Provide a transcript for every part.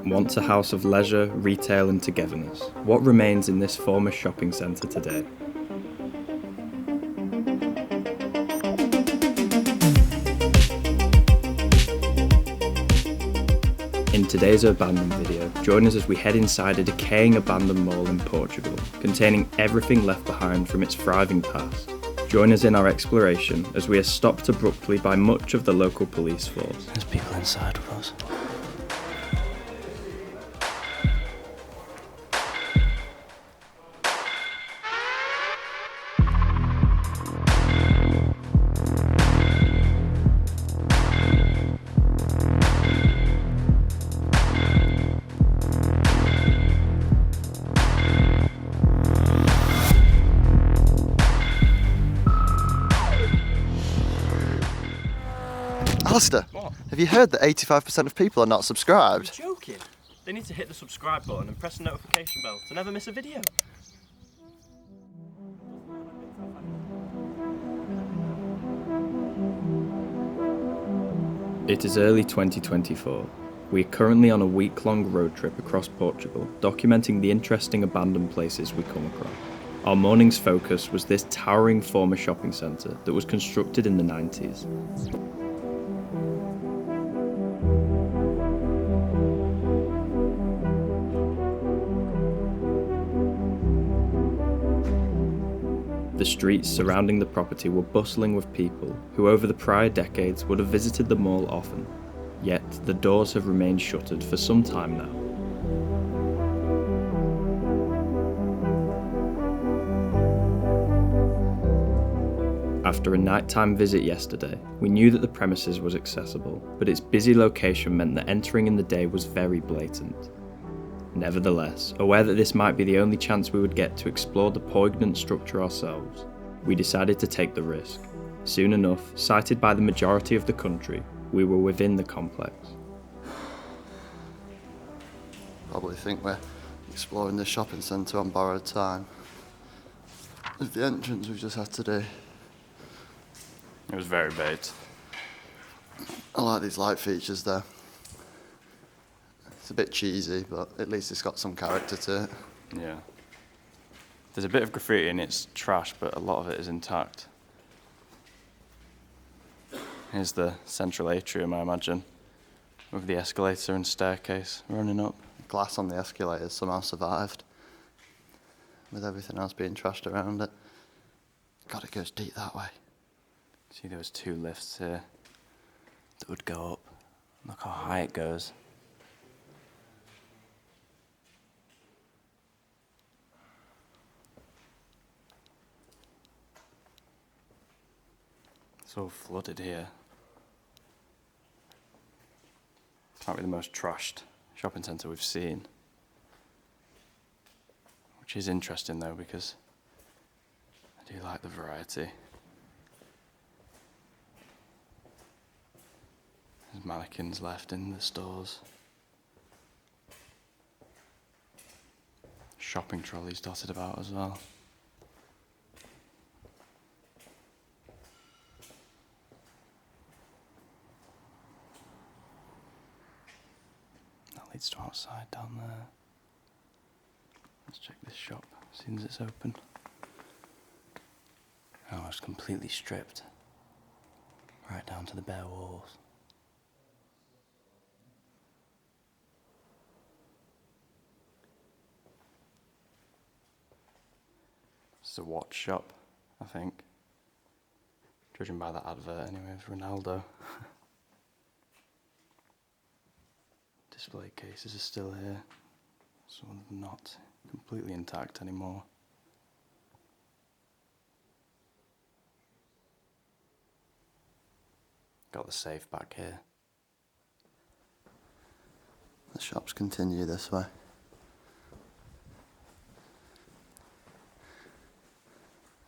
Once a house of leisure, retail and togetherness, what remains in this former shopping centre today? In today's Urbandoned video, join us as we head inside a decaying abandoned mall in Portugal, containing everything left behind from its thriving past. Join us in our exploration as we are stopped abruptly by much of the local police force. There's people inside with us. Alistair, What? have you heard that 85% of people are not subscribed? You're joking? They need to hit the subscribe button and press the notification bell to never miss a video. It is early 2024. We are currently on a week-long road trip across Portugal, documenting the interesting abandoned places we come across. Our morning's focus was this towering former shopping centre that was constructed in the 90s. The streets surrounding the property were bustling with people who over the prior decades would have visited the mall often, yet the doors have remained shuttered for some time now. After a nighttime visit yesterday, we knew that the premises was accessible, but its busy location meant that entering in the day was very blatant. Nevertheless, aware that this might be the only chance we would get to explore the poignant structure ourselves, we decided to take the risk. Soon enough, cited by the majority of the country, we were within the complex. Probably think we're exploring this shopping centre on borrowed time. With the entrance we've just had today. It was very bait. I like these light features there. It's a bit cheesy, but at least it's got some character to it. Yeah. There's a bit of graffiti and it's trash, but a lot of it is intact. Here's the central atrium, I imagine, with the escalator and staircase running up. Glass on the escalators somehow survived, with everything else being trashed around it. God, it goes deep that way. See, there was 2 lifts here that would go up. Look how high it goes. It's all flooded here. Can't be the most trashed shopping centre we've seen. Which is interesting though, because I do like the variety. There's mannequins left in the stores. Shopping trolleys dotted about as well. That leads to outside down there. Let's check this shop as soon as it's open. Oh, it's completely stripped. Right down to the bare walls. It's a watch shop, I think. Judging by that advert anyway, of Ronaldo. Display cases are still here. Some of them not completely intact anymore. Got the safe back here. The shops continue this way.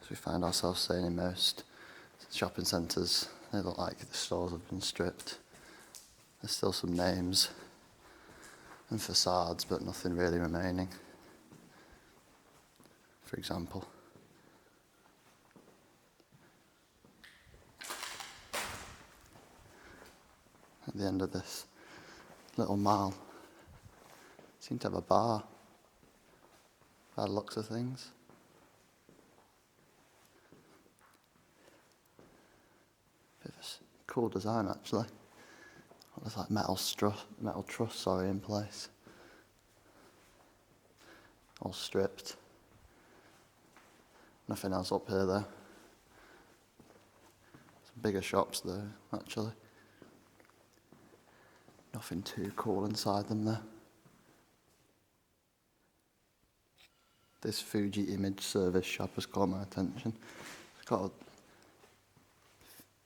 As we find ourselves saying in most shopping centres, they look like the stores have been stripped. There's still some names and facades, but nothing really remaining. For example. the end of this little mall. Seem to have a bar, by the looks of things. Bit of a cool design actually. There's like metal truss in place. All stripped. Nothing else up here though. Some bigger shops though, actually. Nothing too cool inside them though. This Fuji image service shop has caught my attention. It's got a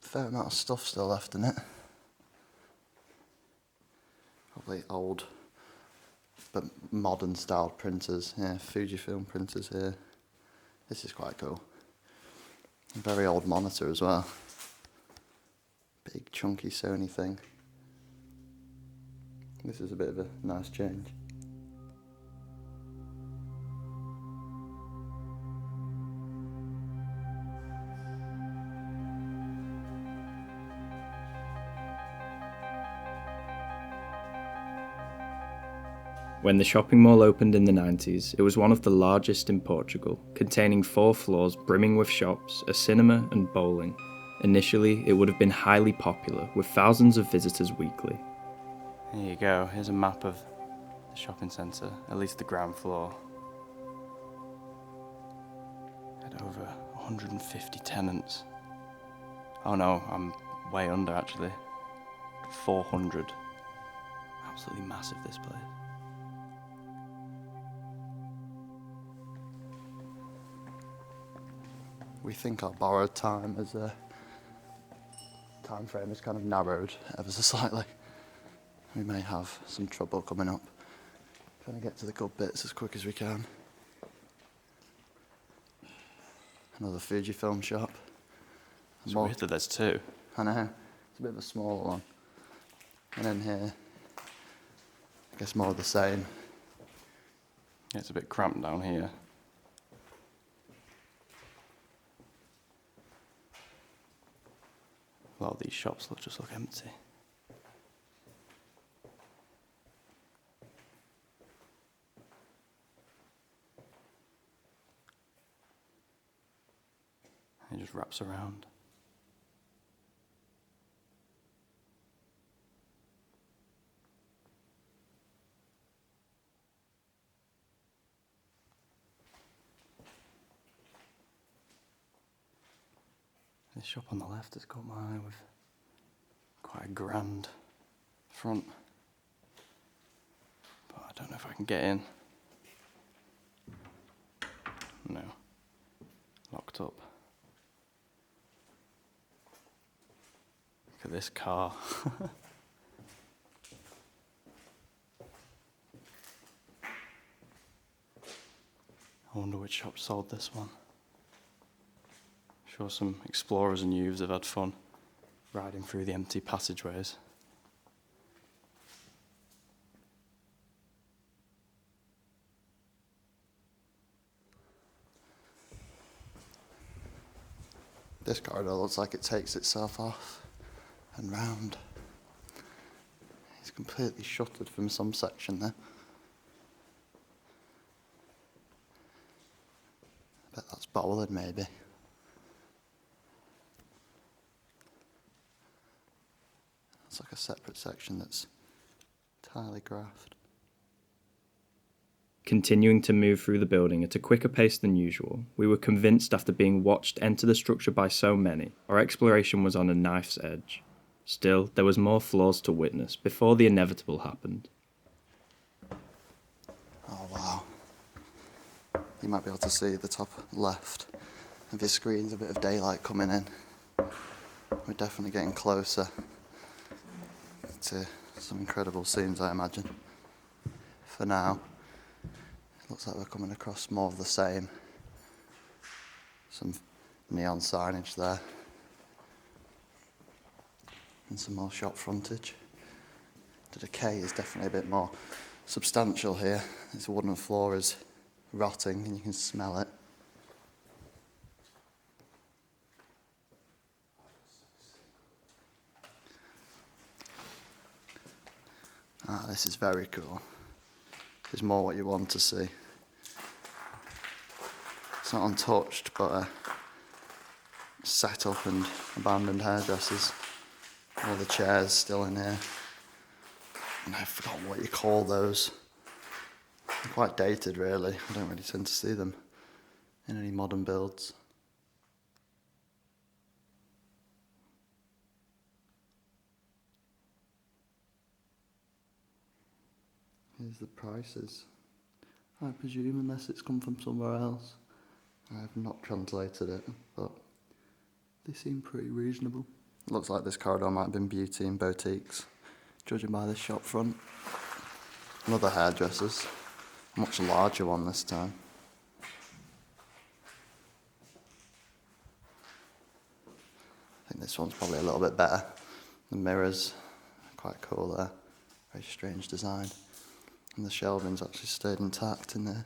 fair amount of stuff still left in it. Probably old but modern style printers. Yeah, Fujifilm printers here. This is quite cool. A very old monitor as well. Big chunky Sony thing. This is a bit of a nice change. When the shopping mall opened in the 90s, it was one of the largest in Portugal, containing 4 floors brimming with shops, a cinema and bowling. Initially, it would have been highly popular, with thousands of visitors weekly. Here you go, here's a map of the shopping centre, at least the ground floor. Had over 150 tenants. Oh no, I'm way under actually. 400. Absolutely massive, this place. We think our borrowed time as a time frame is kind of narrowed ever so slightly. We may have some trouble coming up. Trying to get to the good bits as quick as we can. Another Fujifilm shop. It's weird that there's 2. I know, it's a bit of a smaller one. And then here, I guess more of the same. Yeah, it's a bit cramped down here. A lot of these shops just look empty. It just wraps around. This shop on the left has caught my eye with quite a grand front, but I don't know if I can get in. No, locked up. Look at this car. I wonder which shop sold this one. Sure, some explorers and youths have had fun riding through the empty passageways. This corridor looks like it takes itself off and round. It's completely shuttered from some section there. I bet that's bowling maybe. It's like a separate section that's entirely graphed. Continuing to move through the building at a quicker pace than usual, we were convinced after being watched enter the structure by so many, our exploration was on a knife's edge. Still, there was more floors to witness before the inevitable happened. Oh wow. You might be able to see the top left of your screen's a bit of daylight coming in. We're definitely getting closer to some incredible scenes, I imagine. For now, it looks like we're coming across more of the same. Some neon signage there. And some more shop frontage. The decay is definitely a bit more substantial here. This wooden floor is rotting and you can smell it. Ah, this is very cool. This is more what you want to see. It's not untouched, but set up and abandoned hairdressers. All the chairs still in here. And I've forgotten what you call those. They're quite dated, really. I don't really tend to see them in any modern builds. Here's the prices. I presume, unless it's come from somewhere else. I have not translated it, but they seem pretty reasonable. Looks like this corridor might have been beauty and boutiques, judging by the shop front. Another hairdresser's, a much larger one this time. I think this one's probably a little bit better. The mirrors, quite cool there. Very strange design. And the shelving's actually stayed intact in there.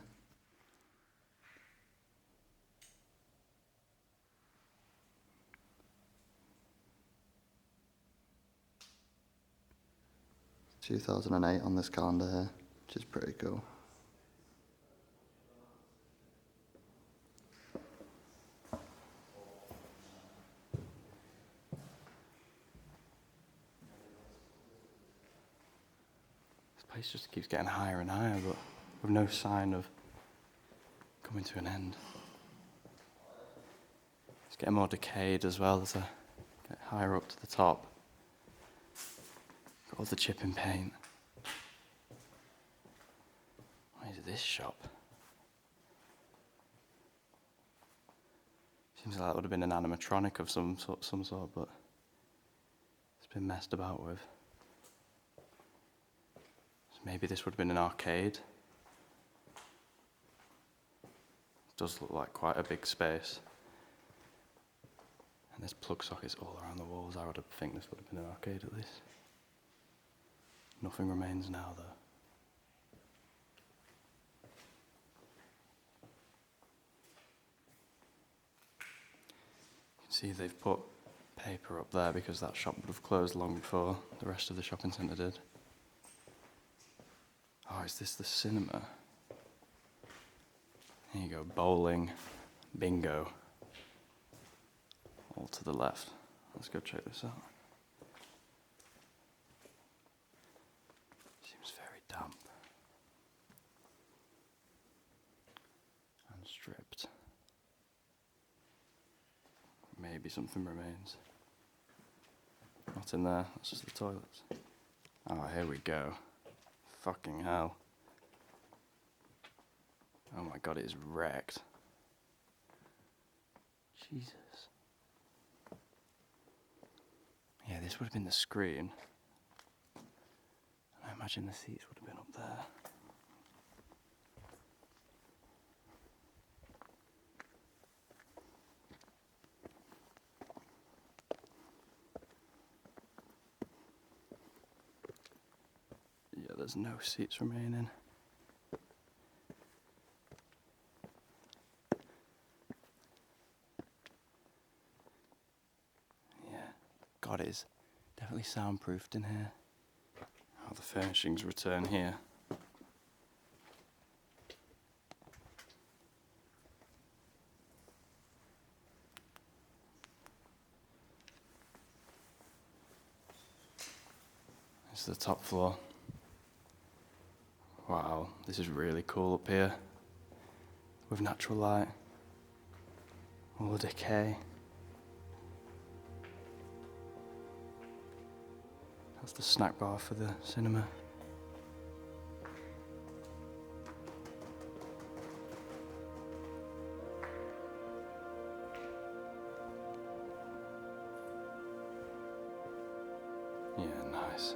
It's 2008 on this calendar here, which is pretty cool. This place just keeps getting higher and higher, but with no sign of coming to an end. It's getting more decayed as well as I get higher up to the top. Got all the chipping paint. What is this shop? Seems like that would have been an animatronic of some sort, but it's been messed about with. So maybe this would have been an arcade. It does look like quite a big space. And there's plug sockets all around the walls. I would think this would have been an arcade at least. Nothing remains now, though. You can see they've put paper up there because that shop would have closed long before the rest of the shopping centre did. Oh, is this the cinema? There you go, bowling, bingo. All to the left. Let's go check this out. Seems very damp. And stripped. Maybe something remains. Not in there, that's just the toilets. Oh, here we go. Fucking hell. Oh my god, it is wrecked. Jesus. Yeah, this would have been the screen. And I imagine the seats would have been up there. Yeah, there's no seats remaining. God, it is definitely soundproofed in here. How the furnishings return here. This is the top floor. Wow, this is really cool up here. With natural light. All the decay. That's the snack bar for the cinema. Yeah, nice.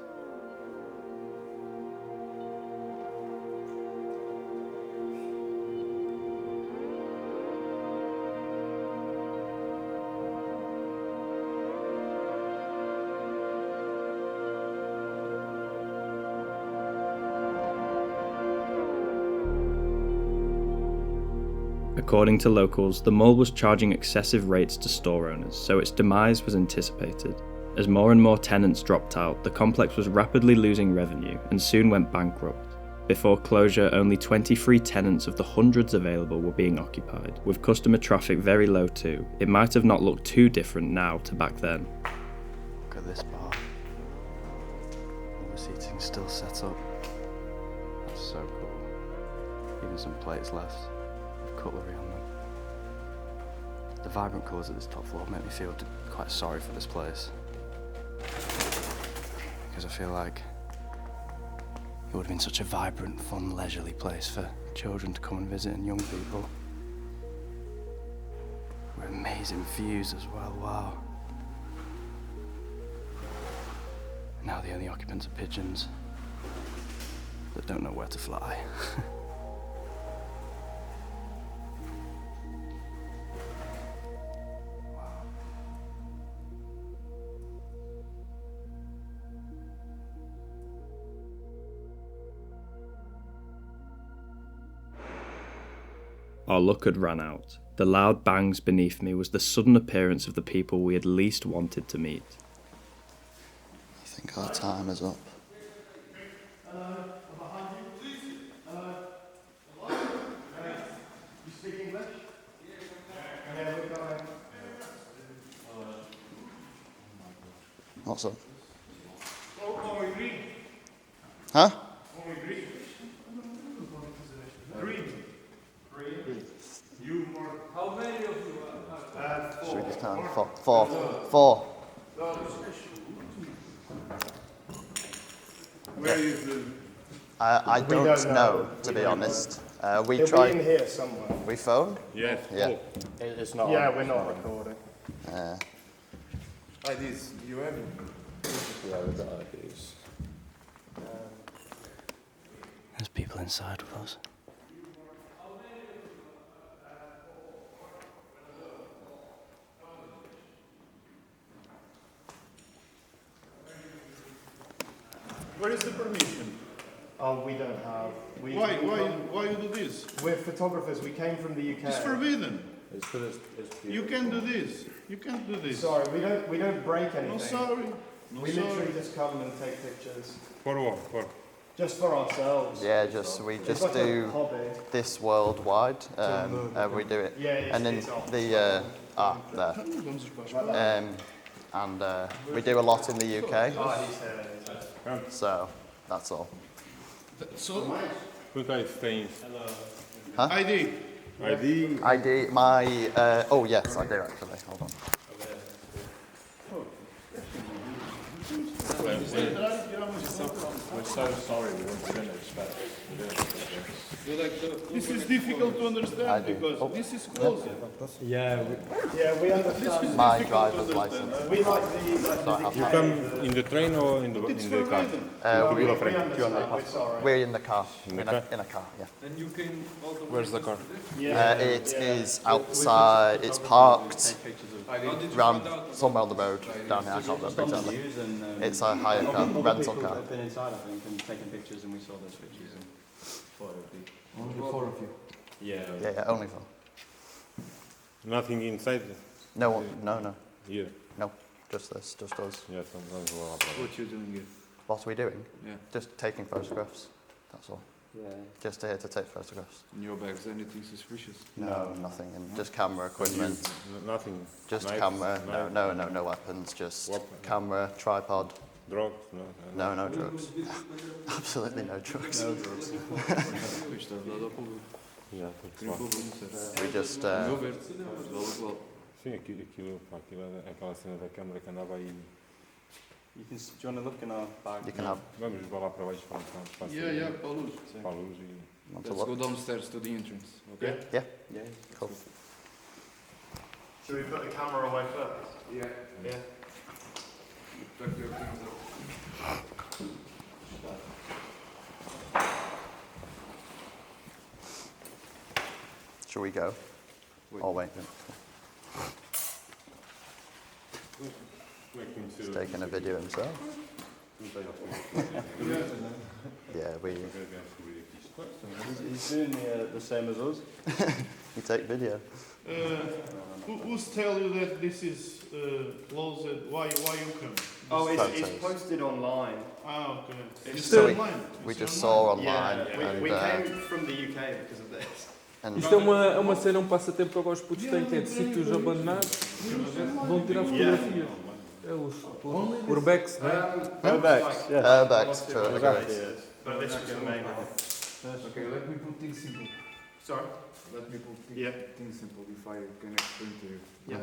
According to locals, the mall was charging excessive rates to store owners, so its demise was anticipated. As more and more tenants dropped out, the complex was rapidly losing revenue and soon went bankrupt. Before closure, only 23 tenants of the hundreds available were being occupied, with customer traffic very low too. It might have not looked too different now to back then. Look at this bar. All the seating's still set up. That's so cool. Even some plates left, with cutlery on them. The vibrant colours at this top floor make me feel quite sorry for this place. Because I feel like it would have been such a vibrant, fun, leisurely place for children to come and visit and young people. With amazing views as well, wow. Now the only occupants are pigeons that don't know where to fly. Our luck had run out. The loud bangs beneath me was the sudden appearance of the people we had least wanted to meet. I think our time is up. What's up? Huh? How many of you Should we just count? Four. Where is the... I don't know, to be honest. We He'll tried. be in here somewhere. We phoned? Yes. Yeah. It's not. Yeah, we're not recording. IDs, you have it? Yeah, we've got IDs. There's people inside with us. Where is the permission? Oh, we don't have. Why you do this? We're photographers. We came from the UK. It's forbidden. You can do this. You can't do this. Sorry, we don't break anything. No sorry. No We sorry. literally just come and take pictures. For what? For? Just for ourselves. Yeah, we It's just like a do hobby. this worldwide. We do it. Yeah, And then it's off. the there. And we do a lot in the UK. Oh, he's here. So that's all. So? Tutaj stains. ID. ID. ID. My. Oh yes, I do actually. Hold on. We're so sorry, we didn't expect. This is difficult to understand because this is closed. Yeah, we understand. My driver's license. We like the. You come in the train or in the It's car? forbidden. We understand. We're sorry. We're in the car. In a car. Yeah. Where's the car? It is outside. It's parked round somewhere on the road down here. I can't remember exactly. It's a hire car, rental car. Been inside, I think, and taken pictures, and we saw those pictures and thought it would be. Only 4 of you. Yeah. Yeah, only for. Nothing inside No one. No. here. No. Just this. Just us. Yeah, sometimes we'll have What you doing here? What are we doing? Yeah. Just taking photographs. That's all. Yeah. Just here to take photographs. In your bags, anything suspicious? No, nothing. And just camera equipment. Nothing. Just Knives, camera. knives, No weapons. Just Weapon. camera, tripod. Drugs? No drugs. Absolutely no drugs. No drugs. Yeah, that's We just. Sim, aquela cena da câmara que andava aí. You can. Do you want to look in our bag? You can have. Vamos lá para baixo para a Yeah, para a luz. para a luz e... Want to Let's go look? downstairs to the entrance, okay? Yeah. Yeah. Cool. Should we put the camera away first? Yeah. Yeah. Pack your things up. Shall we go? Oh wait. He's taking a video himself. Yeah, we. He's doing the same as us. You take video. Who's tell you that this is closed? Why you come? Oh, it's posted online. Ah, okay. It's So online. we just saw online. Yeah, we and, came from the UK because of this. and Isto é uma cena, um passatempo que agora os putos têm, que é de sítios abandonados, vão tirar fotografias. É os urbex, não é? Urbex, yeah. urbex, true, agree. But this was the main one. Okay, let me put things simple. Sorry? Let me put things simple if I can explain to you. Yeah.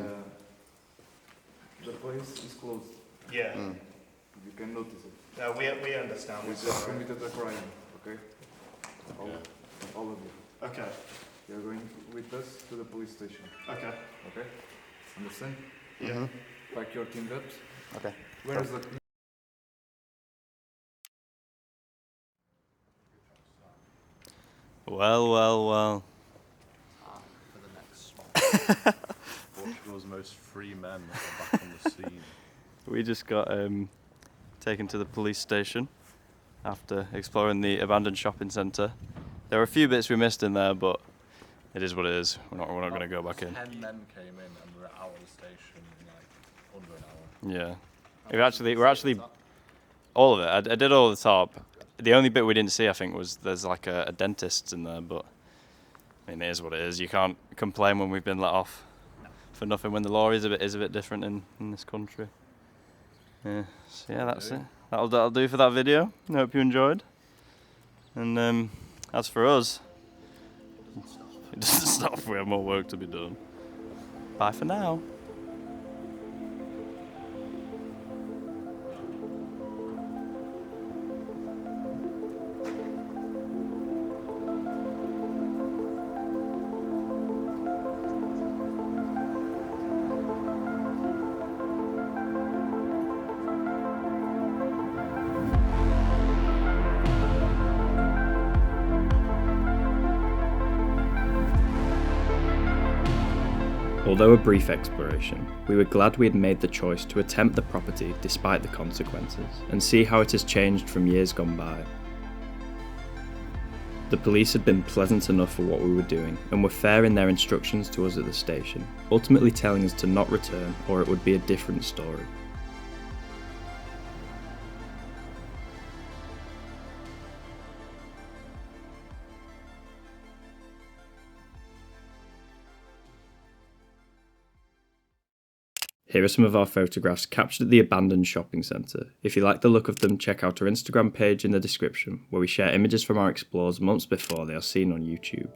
The place is closed. Yeah. You can notice it. No, we understand. We We're just sorry. committed a crime, okay? All of you. Okay. You're going with us to the police station, Okay. okay? Understand? Yeah. Pack your things up. Okay. Where is the... Well. Portugal's most free men are back on the scene. We just got taken to the police station after exploring the abandoned shopping centre. There were a few bits we missed in there, but it is what it is. We're not going to go back in. 10 men came in and were out of the station in like under an hour. Yeah. We're actually all of it. I did all the top. The only bit we didn't see, I think, was there's like a dentist in there, but I mean, it is what it is. You can't complain when we've been let off for nothing when the law is a bit different in this country. Yeah. So yeah, that's it. That'll do for that video. I hope you enjoyed. And as for us, it doesn't stop. We have more work to be done. Bye for now. Although a brief exploration, we were glad we had made the choice to attempt the property despite the consequences, and see how it has changed from years gone by. The police had been pleasant enough for what we were doing, and were fair in their instructions to us at the station, ultimately telling us to not return or it would be a different story. Here are some of our photographs captured at the abandoned shopping centre. If you like the look of them, check out our Instagram page in the description, where we share images from our explores months before they are seen on YouTube.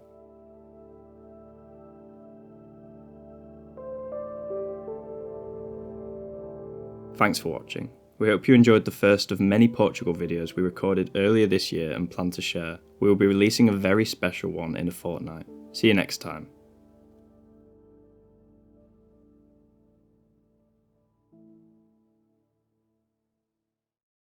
Thanks for watching. We hope you enjoyed the first of many Portugal videos we recorded earlier this year and plan to share. We will be releasing a very special one in a fortnight. See you next time.